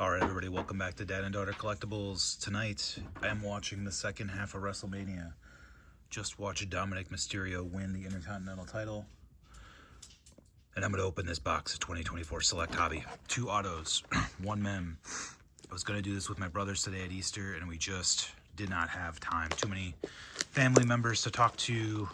Alright everybody, welcome back to Dad and Daughter Collectibles. Tonight, I am watching the second half of Wrestlemania. Just watched Dominic Mysterio win the Intercontinental title. And I'm going to open this box of 2024 Select Hobby. 2 autos, 1 mem. I was going to do this with my brothers today at Easter, and we just did not have time. Too many family members to talk to.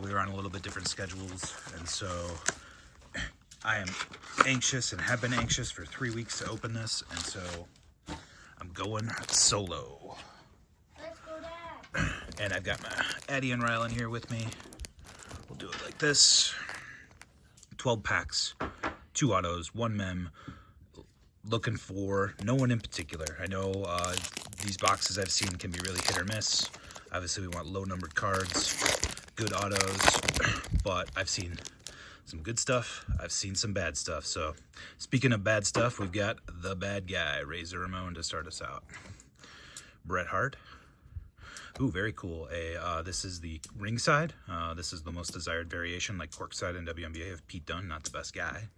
We were on a little bit different schedules, and so I am anxious and have been anxious for 3 weeks to open this, and so I'm going solo. Let's go, Dad. And I've got my Addie and Rylan here with me. We'll do it like this. 12 packs, 2 autos, 1 mem. Looking for no one in particular. I know these boxes I've seen can be really hit or miss. Obviously we want low numbered cards, good autos, but I've seen some good stuff. I've seen some bad stuff. So speaking of bad stuff, we've got the bad guy, Razor Ramon, to start us out. Bret Hart. Ooh, very cool. This is the ringside. This is the most desired variation, like courtside in WNBA of Pete Dunne, not the best guy.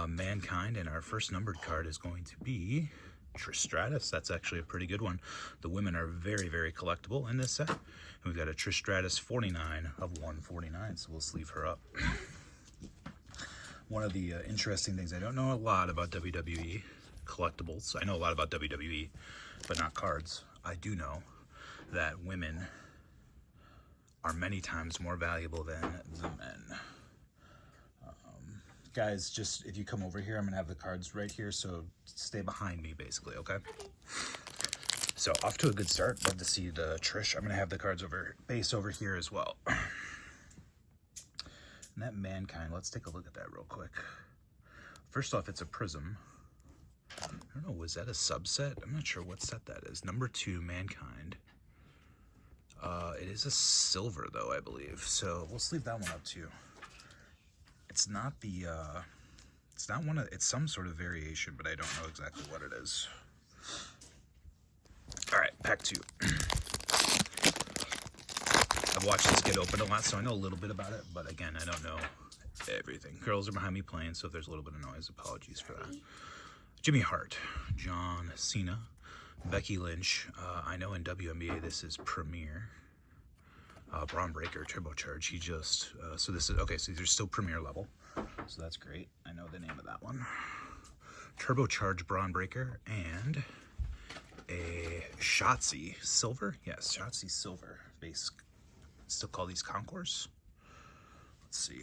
Mankind, and our first numbered card is going to be Trish Stratus. That's actually a pretty good one. The women are very, very collectible in this set. And we've got a Trish Stratus 49 of 149, so we'll sleeve her up. One of the interesting things, I don't know a lot about WWE collectibles. I know a lot about WWE, but not cards. I do know that women are many times more valuable than the men. Guys, just if you come over here, I'm gonna have the cards right here, so stay behind me basically, okay? So off to a good start. Love to see the Trish. I'm gonna have the cards base over here as well. And that Mankind, let's take a look at that real quick. First off, it's a prism. I don't know, was that a subset? I'm not sure what set that is. Number 2, Mankind. It is a silver though, I believe. So we'll sleeve that one up too. It's not the, it's not one of, it's some sort of variation, but I don't know exactly what it is. All right, pack 2. I've watched this get open a lot, so I know a little bit about it, but again, I don't know everything. Girls are behind me playing, so if there's a little bit of noise, apologies for that. Jimmy Hart, John Cena, Becky Lynch. I know in WNBA this is Premier. Braun Breaker, Turbocharge. He just, so this is, okay, so these are still Premier level. So that's great. I know the name of that one. Turbocharge Braun Breaker and a Shotzi Silver. Yes, Shotzi Silver base. Still call these Concourse. Let's see.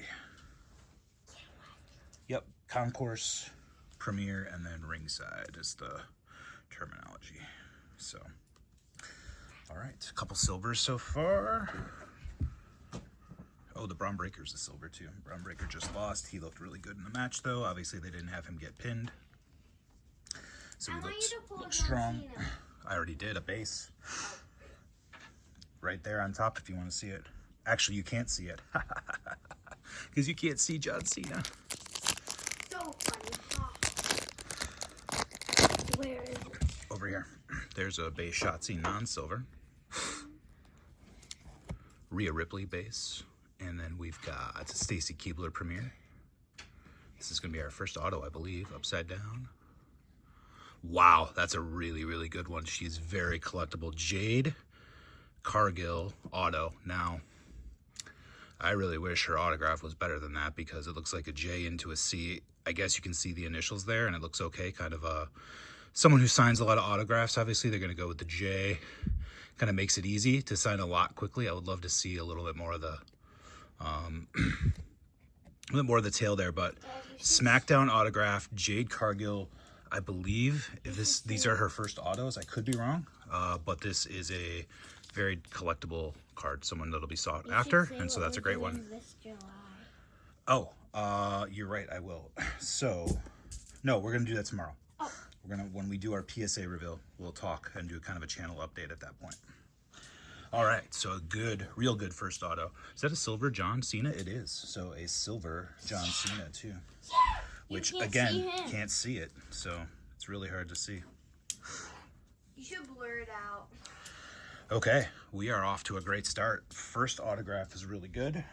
Yep, Concourse, Premier, and then Ringside is the terminology. So, all right, a couple silvers so far. Oh, the Braun Breaker's a silver too. Braun Breaker just lost. He looked really good in the match though. Obviously they didn't have him get pinned. So he looked strong. I already did a base. Right there on top if you want to see it. Actually, you can't see it. Because you can't see John Cena. So funny. Where is it? Over here. There's a base Shotzi non-silver. Rhea Ripley base. And then we've got Stacy Keibler Premier. This is going to be our first auto, I believe. Upside down. Wow, that's a really, really good one. She's very collectible. Jade Cargill auto. Now, I really wish her autograph was better than that because it looks like a J into a C. I guess you can see the initials there and it looks okay. Kind of someone who signs a lot of autographs, obviously they're going to go with the J. Kind of makes it easy to sign a lot quickly. I would love to see a little bit more of the tail there, but SmackDown autograph, Jade Cargill. I believe if these are her first autos. I could be wrong, but this is a very collectible card, someone that'll be sought after, and so that's a great one. Oh, you're right, I will. So, no, we're gonna do that tomorrow. Oh. We're gonna, when we do our PSA reveal, we'll talk and do kind of a channel update at that point. All right, so a good, real good first auto. Is that a silver John Cena? It is. So a silver John Cena too. Which again, can't see it, so it's really hard to see. You should blur it out. Okay, we are off to a great start. First autograph is really good.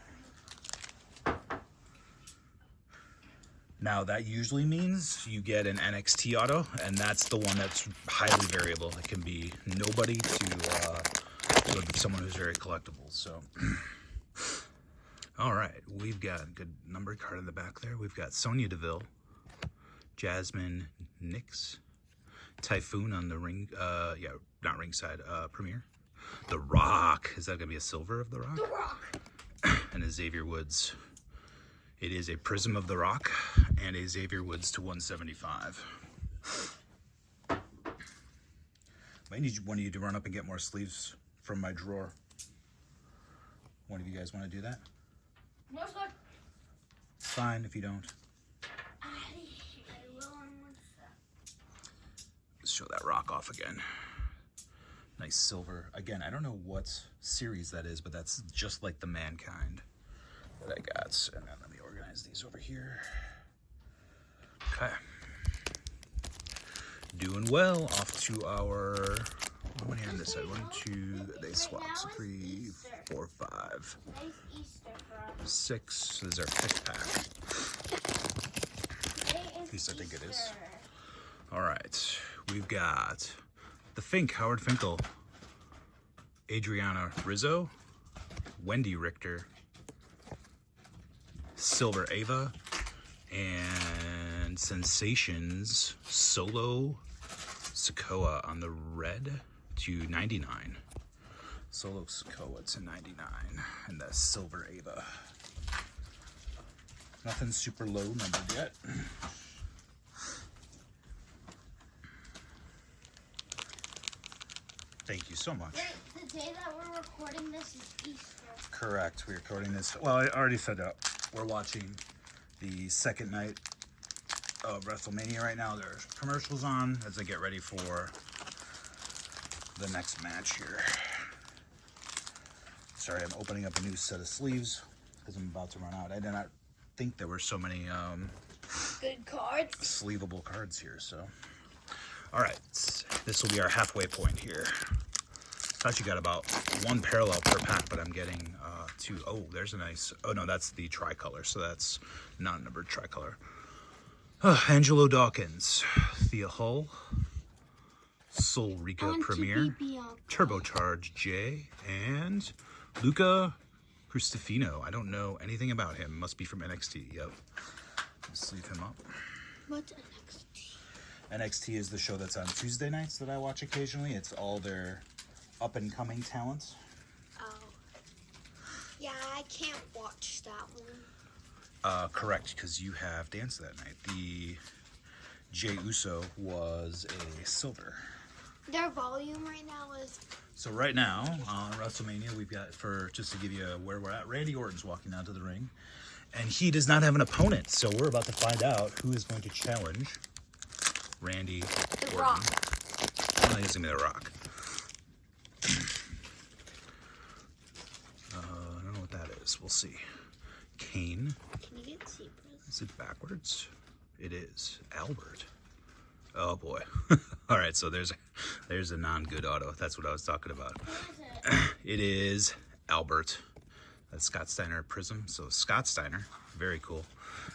Now, that usually means you get an NXT auto, and that's the one that's highly variable. It can be nobody to someone who's very collectible. So, all right, we've got a good numbered card in the back there. We've got Sonya Deville, Jasmine Nix, Typhoon on the ring, not ringside, premiere. The Rock, is that going to be a silver of The Rock? The Rock. And a Xavier Woods. It is a Prism of The Rock and a Xavier Woods to 175. Might need one of you to run up and get more sleeves from my drawer. One of you guys want to do that? No, sir. Fine if you don't. I will in 1 sec. Let's show that Rock off again. Nice silver. Again, I don't know what series that is, but that's just like the Mankind that I got. And then let me organize these over here. Okay. Doing well. Off to our... How many on this side? 1, 2... They swap. So 3, 4, 5, Nice Easter for us. 6. This is our 5th pack. At least I think it is. All right. We've got the Fink, Howard Finkel, Adriana Rizzo, Wendy Richter, Silver Ava, and Sensations Solo Sokoa on the red to 99. Solo Sokoa to 99, and the Silver Ava. Nothing super low numbered yet. Thank you so much. Wait, the day that we're recording this is Easter. Correct. We're recording this. Well, I already said that. We're watching the second night of Wrestlemania right now. There's commercials on as I get ready for the next match here. Sorry, I'm opening up a new set of sleeves because I'm about to run out. I did not think there were so many Good cards. sleevable cards here. So, all right, this will be our halfway point here. Thought you got about 1 parallel per pack, but I'm getting 2. Oh, there's a nice. Oh no, that's the tricolor, so that's non-numbered tricolor. Angelo Dawkins, Thea Hull, Soul Rica Premier, Turbocharge J, and Luca Cristofino. I don't know anything about him. Must be from NXT. Yep. Let's sleeve him up. What's NXT? NXT is the show that's on Tuesday nights that I watch occasionally. It's all their up-and-coming talent. Oh. Yeah, I can't watch that one. Correct, because you have dance that night. The Jey Uso was a silver. Their volume right now is... So right now, on WrestleMania, we've got, just to give you where we're at, Randy Orton's walking down to the ring. And he does not have an opponent, so we're about to find out who is going to challenge Randy The Orton. Rock. No, he's going to be The Rock. I don't know what that is. We'll see. Kane. Can you get zebras? Is it backwards? It is. Albert. Oh boy. All right, so there's a non-good auto. That's what I was talking about. What is it? It is Albert. That's Scott Steiner Prism. So Scott Steiner, very cool.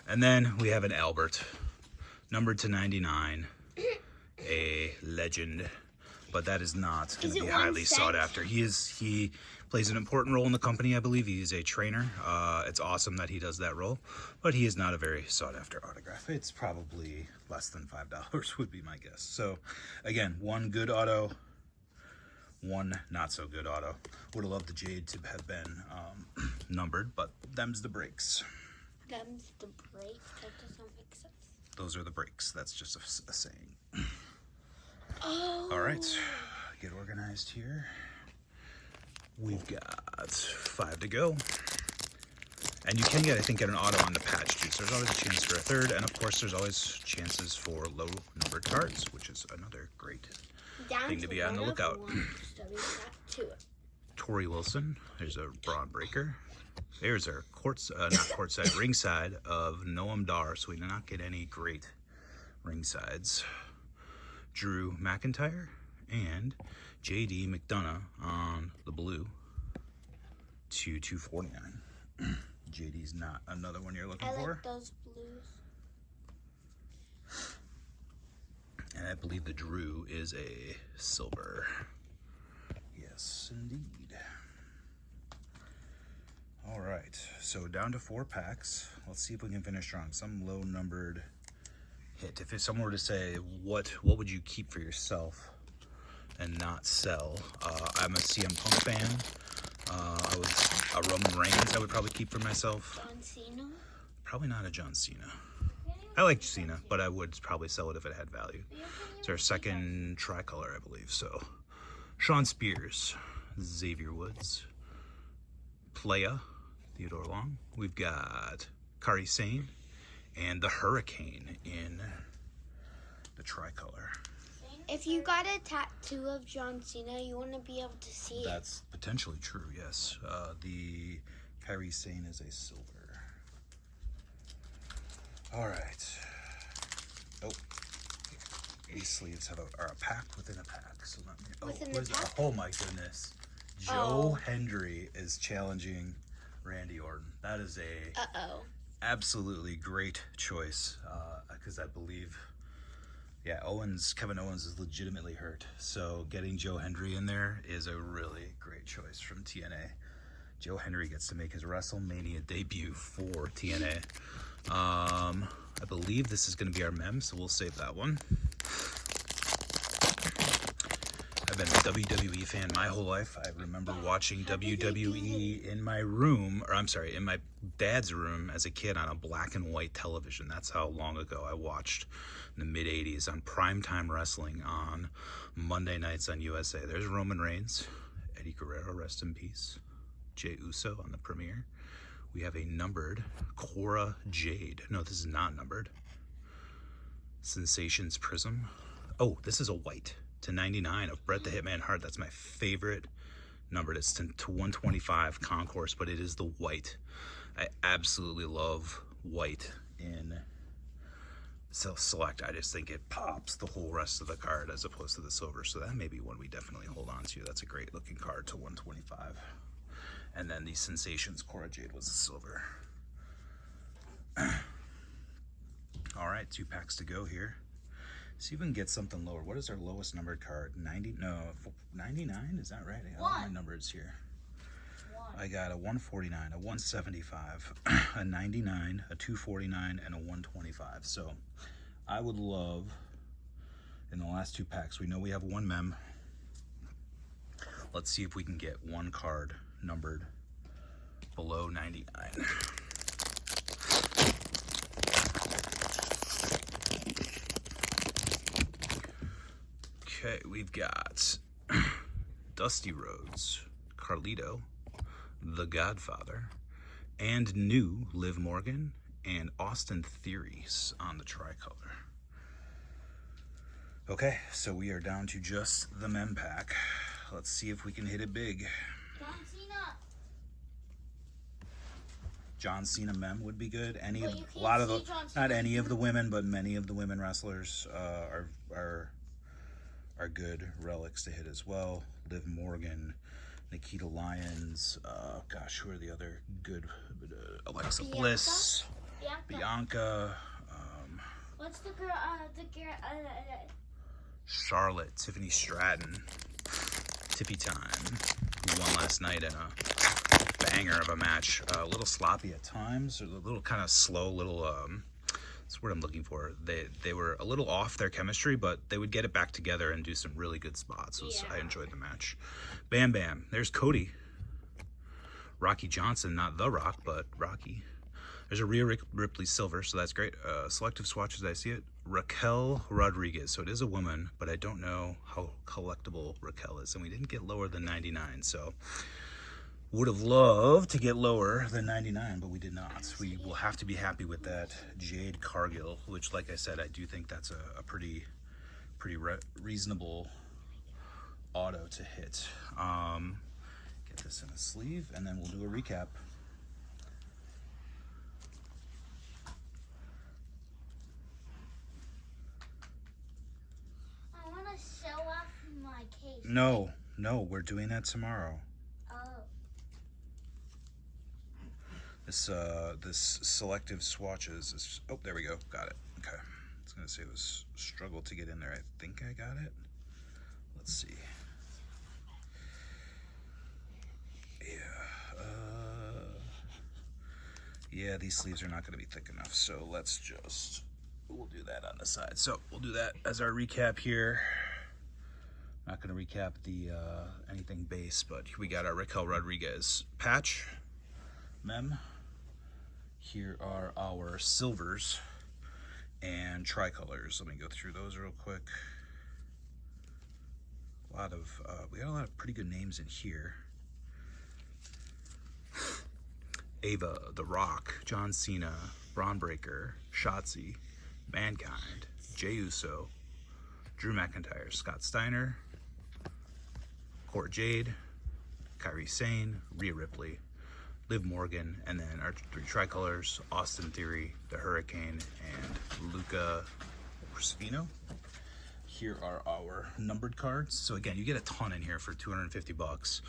And then we have an Albert, numbered to 99, a legend. But that is not going to be highly sought after. He plays an important role in the company, I believe. He's a trainer. It's awesome that he does that role, but he is not a very sought after autograph. It's probably less than $5 would be my guess. So again, 1 good auto, 1 not so good auto. Would have loved the Jade to have been numbered, but them's the breaks. Them's the break. That doesn't make sense. Those are the breaks. That's just a saying. Oh. All right, get organized here. We've got 5 to go. And you can get, I think, get an auto on the patch too. So there's always a chance for a 3rd. And of course, there's always chances for low numbered cards, which is another great thing to be on the lookout. Tori Wilson. There's a Braun Breaker. There's our ringside of Noam Dar. So we did not get any great ringsides. Drew McIntyre and JD McDonough on the blue to 249. JD's not another one you're looking for. I like those blues. I believe the Drew is a silver. Yes, indeed. All right, so down to 4 packs. Let's see if we can finish strong. Some low numbered hit. If someone were to say, what would you keep for yourself and not sell? I'm a CM Punk fan. A Roman Reigns I would probably keep for myself. John Cena? Probably not a John Cena. I like Cena, but I would probably sell it if it had value. It's our second tricolor, I believe. So, Sean Spears, Xavier Woods, Playa, Theodore Long. We've got Kari Sane and the Hurricane in the tricolor. If you got a tattoo of John Cena, you want to be able to see it. That's potentially true, yes. The Kari Sane is a silver. All right. Oh, these sleeves are a pack within a pack. So let me. Within the pack? Oh my goodness! Joe Hendry is challenging Randy Orton. That is a absolutely great choice because I believe, Kevin Owens is legitimately hurt. So getting Joe Hendry in there is a really great choice from TNA. Joe Hendry gets to make his WrestleMania debut for TNA. I believe this is going to be our mem, so we'll save that one. I've been a WWE fan my whole life. I remember watching WWE in my room, in my dad's room as a kid on a black and white television. That's how long ago I watched in the mid-'80s on primetime wrestling on Monday nights on USA. There's Roman Reigns, Eddie Guerrero, rest in peace, Jey Uso on the premiere. We have a numbered Cora Jade. No, this is not numbered. Sensations Prism. Oh, this is a white to 99 of Bret the Hitman Hart. That's my favorite numbered. It's to 125 Concourse, but it is the white. I absolutely love white in Select. I just think it pops the whole rest of the card as opposed to the silver. So that may be one we definitely hold on to. That's a great looking card to 125. And then the Sensations Cora Jade was a silver. All right, 2 packs to go here. See if we can get something lower. What is our lowest numbered card? 90? No, 99? Is that right? I got all my numbers here. I got a 149, a 175, a 99, a 249, and a 125. So I would love, in the last 2 packs, we know we have 1 mem. Let's see if we can get 1 card numbered below 99. Okay, we've got Dusty Rhodes, Carlito, The Godfather, and new Liv Morgan and Austin Theories on the tricolor. Okay, so we are down to just the mem pack. Let's see if we can hit it big. John Cena. John Cena mem would be good. Not any of the women, but many of the women wrestlers are good relics to hit as well. Liv Morgan, Nikita Lyons. Who are the other good? Alexa Bliss, Bianca. What's the girl? Charlotte, Tiffany Stratton, Tiffy Time, who won last night in a banger of a match. A little sloppy at times, or a little kind of slow, that's the word I'm looking for. They were a little off their chemistry, but they would get it back together and do some really good spots. I enjoyed the match. Bam Bam, there's Cody. Rocky Johnson, not The Rock, but Rocky. There's a Rhea Ripley silver, so that's great. Selective swatches, I see it. Raquel Rodriguez, so it is a woman, but I don't know how collectible Raquel is, and we didn't get lower than 99, so would have loved to get lower than 99, but we did not. We will have to be happy with that Jade Cargill, which, like I said, I do think that's a pretty reasonable auto to hit. Get this in a sleeve, and then we'll do a recap. I want to show off my case. No, we're doing that tomorrow. This selective swatches is, oh, there we go, got it. Okay, it's gonna say it was struggle to get in there. I think I got it. Let's see. Yeah, these sleeves are not going to be thick enough, so we'll do that on the side. So we'll do that as our recap here. Not going to recap the anything base, but we got our Raquel Rodriguez patch, mem. Here are our silvers and tricolors. Let me go through those real quick. We got a lot of pretty good names in here. Ava, The Rock, John Cena, Braun Breaker, Shotzi, Mankind, Jey Uso, Drew McIntyre, Scott Steiner, Court Jade, Kairi Sane, Rhea Ripley, Liv Morgan, and then our 3 tricolors, Austin Theory, The Hurricane, and Luca Crispino. Here are our numbered cards. So again, you get a ton in here for $250.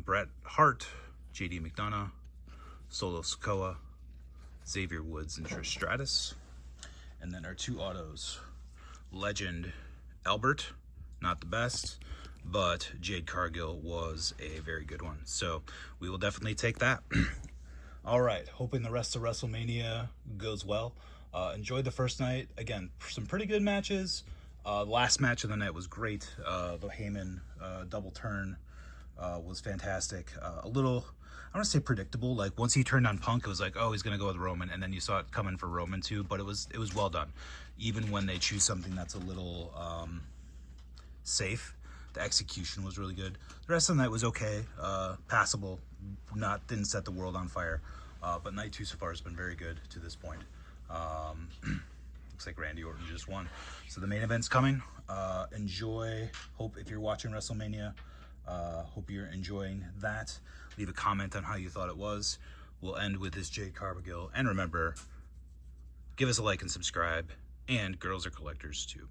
Bret Hart, JD McDonough, Solo Sikoa, Xavier Woods, and Trish Stratus. And then our 2 autos, Legend Albert, not the best, but Jade Cargill was a very good one. So we will definitely take that. All right, hoping the rest of WrestleMania goes well. Enjoyed the first night. Again, some pretty good matches. The last match of the night was great. The Heyman double turn was fantastic. A little, I don't want to say predictable. Like once he turned on Punk, it was like, oh, he's gonna go with Roman, and then you saw it coming for Roman too. But it was well done. Even when they choose something that's a little safe, the execution was really good. The rest of the night was okay, passable. Didn't set the world on fire. But night 2 so far has been very good to this point. Looks like Randy Orton just won. So the main event's coming. Enjoy. Hope if you're watching WrestleMania, hope you're enjoying that. Leave a comment on how you thought it was. We'll end with this Jade Cargill. And remember, give us a like and subscribe. And girls are collectors too.